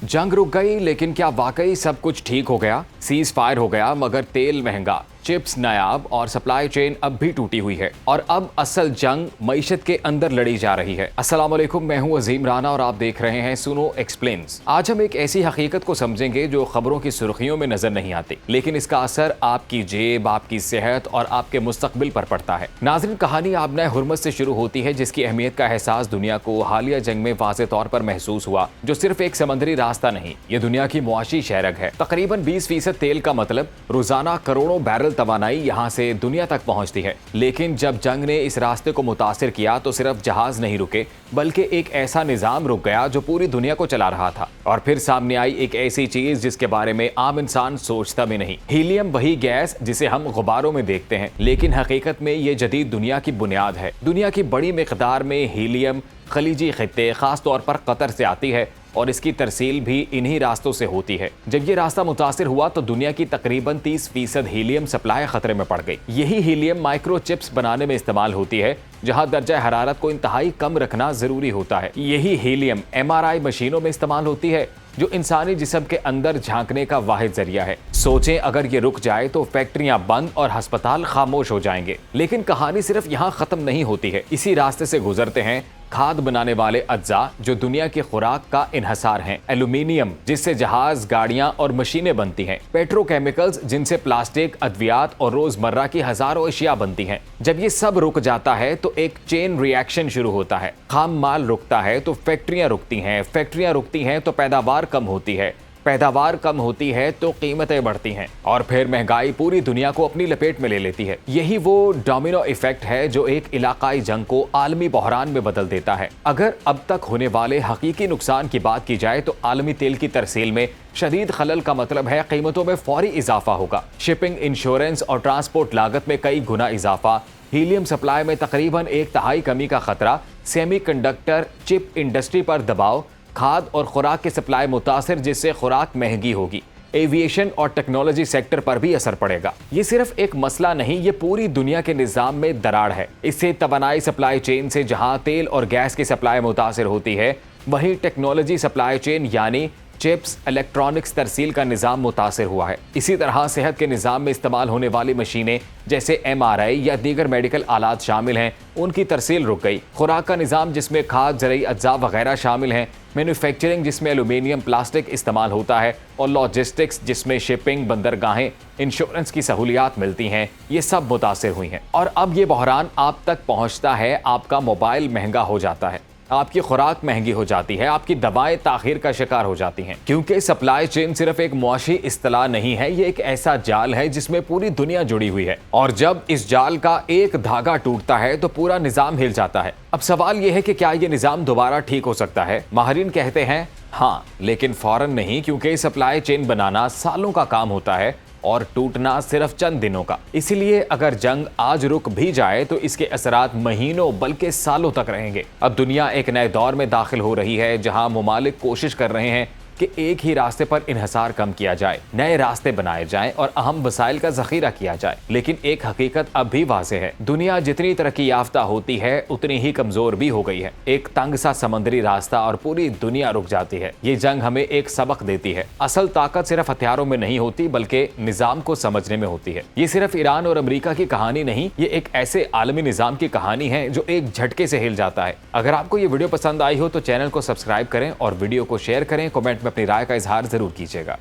जंग रुक गई, लेकिन क्या वाकई सब कुछ ठीक हो गया? सीज फायर हो गया, मगर तेल महंगा, चिप्स नायाब और सप्लाई चेन अब भी टूटी हुई है। और अब असल जंग मईशत के अंदर लड़ी जा रही है। अस्सलाम वालेकुम, मैं हूं अजीम राना और आप देख रहे हैं सुनो एक्सप्लेन्स। आज हम एक ऐसी हकीकत को समझेंगे जो खबरों की सुर्खियों में नजर नहीं आती, लेकिन इसका असर आपकी जेब, आपकी सेहत और आपके मुस्तकबिल पर पड़ता है। नाज़रीन, कहानी आबना हुर्मत से शुरू होती है, जिसकी अहमियत का एहसास दुनिया को हालिया जंग में वाज़े तौर पर महसूस हुआ, जो सिर्फ एक समंदरी रास्ता नहीं, ये दुनिया की मुआशी शहरग है। तकरीबन 20% तेल का मतलब रोजाना करोड़ों बैरल तवानाई यहाँ से दुनिया तक पहुँचती है। लेकिन जब जंग ने इस रास्ते को मुतासिर किया तो सिर्फ जहाज नहीं रुके, बल्कि एक ऐसा निजाम रुक गया जो पूरी दुनिया को चला रहा था। और फिर सामने आई एक ऐसी चीज जिसके बारे में आम इंसान सोचता भी नहीं। हीलियम, वही गैस जिसे हम गुब्बारों में देखते हैं, लेकिन हकीकत में ये जदीद दुनिया की बुनियाद है। दुनिया की बड़ी मिकदार में हीलियम खलीजी खित्ते, खास तौर पर कतर से आती है और इसकी तरसील भी इन्हीं रास्तों से होती है। जब ये रास्ता मुतासिर हुआ तो दुनिया की तकरीबन 30% हीलियम सप्लाई खतरे में पड़ गई। यही हीलियम माइक्रो चिप्स बनाने में इस्तेमाल होती है, जहां दर्जा हरारत को इंतहाई कम रखना जरूरी होता है। यही हीलियम MRI मशीनों में इस्तेमाल होती है, जो इंसानी जिस्म के अंदर झांकने का वाहिद जरिया है। सोचें, अगर ये रुक जाए तो फैक्ट्रियां बंद और अस्पताल खामोश हो जाएंगे। लेकिन कहानी सिर्फ यहाँ खत्म नहीं होती है। इसी रास्ते से गुजरते हैं खाद बनाने वाले अज्जा जो दुनिया की खुराक का इन्हसार हैं। एल्यूमिनियम, जिससे जहाज, गाड़ियां और मशीनें बनती हैं। पेट्रोकेमिकल्स, जिनसे प्लास्टिक, अद्वियात और रोजमर्रा की हजारों अशिया बनती हैं। जब ये सब रुक जाता है तो एक चेन रिएक्शन शुरू होता है। खाम माल रुकता है तो फैक्ट्रियां रुकती हैं, फैक्ट्रियां रुकती हैं तो पैदावार कम होती है, पैदावार कम होती है तो कीमतें बढ़ती हैं, और फिर महंगाई पूरी दुनिया को अपनी लपेट में ले लेती है। यही वो डोमिनो इफेक्ट है जो एक इलाकाई जंग को आलमी बहरान में बदल देता है। अगर अब तक होने वाले हकीकी नुकसान की बात की जाए तो आलमी तेल की तरसील में शदीद खलल का मतलब है कीमतों में फौरी इजाफा होगा। शिपिंग, इंश्योरेंस और ट्रांसपोर्ट लागत में कई गुना इजाफा, हीलियम सप्लाई में तकरीबन 1/3 कमी का खतरा, सेमीकंडक्टर चिप इंडस्ट्री पर दबाव, खाद और खुराक की सप्लाई मुतासिर, जिससे खुराक महंगी होगी। एविएशन और टेक्नोलॉजी सेक्टर पर भी असर पड़ेगा। ये सिर्फ एक मसला नहीं, ये पूरी दुनिया के निजाम में दरार है। इससे तवानाई सप्लाई चेन से जहां तेल और गैस की सप्लाई मुतासिर होती है, वहीं टेक्नोलॉजी सप्लाई चेन यानी चिप्स, इलेक्ट्रॉनिक्स तरसील का निजाम मुतासिर हुआ है। इसी तरह सेहत के निजाम में इस्तेमाल होने वाली मशीनें जैसे MRI या दीगर मेडिकल आलात शामिल हैं, उनकी तरसील रुक गई। खुराक का निजाम, जिसमें खाद, ज़रूरी अज्जा वगैरह शामिल हैं। मैन्युफैक्चरिंग, जिसमें एल्यूमिनियम, प्लास्टिक इस्तेमाल होता है। और लॉजिस्टिक्स, जिसमें शिपिंग, बंदरगाहें, इंश्योरेंस की सहूलियात मिलती हैं, ये सब मुतासिर हुई हैं। और अब ये बहरान आप तक पहुँचता है। आपका मोबाइल महंगा हो जाता है, आपकी खुराक महंगी हो जाती है, आपकी दवाएं ताखीर का शिकार हो जाती हैं। क्योंकि सप्लाई चेन सिर्फ एक मुआशी इस्तिलाह नहीं है, ये एक ऐसा जाल है जिसमें पूरी दुनिया जुड़ी हुई है। और जब इस जाल का एक धागा टूटता है तो पूरा निजाम हिल जाता है। अब सवाल यह है कि क्या ये निजाम दोबारा ठीक हो सकता है? माहिरीन कहते हैं हाँ, लेकिन फौरन नहीं, क्योंकि सप्लाई चेन बनाना सालों का काम होता है और टूटना सिर्फ चंद दिनों का। इसलिए अगर जंग आज रुक भी जाए तो इसके असरात महीनों बल्कि सालों तक रहेंगे। अब दुनिया एक नए दौर में दाखिल हो रही है, जहां मुमालिक कोशिश कर रहे हैं कि एक ही रास्ते पर इन्हसार कम किया जाए, नए रास्ते बनाए जाएं और अहम वसाइल का जखीरा किया जाए। लेकिन एक हकीकत अब भी वाज़ेह है, दुनिया जितनी तरक्की याफ्ता होती है उतनी ही कमजोर भी हो गई है। एक तंग सा समंदरी रास्ता और पूरी दुनिया रुक जाती है। ये जंग हमें एक सबक देती है। असल ताकत सिर्फ हथियारों में नहीं होती, बल्कि निजाम को समझने में होती है। ये सिर्फ ईरान और अमेरिका की कहानी नहीं, ये एक ऐसे आलमी निजाम की कहानी है जो एक झटके से हिल जाता है। अगर आपको ये वीडियो पसंद आई हो तो चैनल को सब्सक्राइब करें और वीडियो को शेयर करें। कमेंट में अपनी राय का इजहार जरूर कीजिएगा।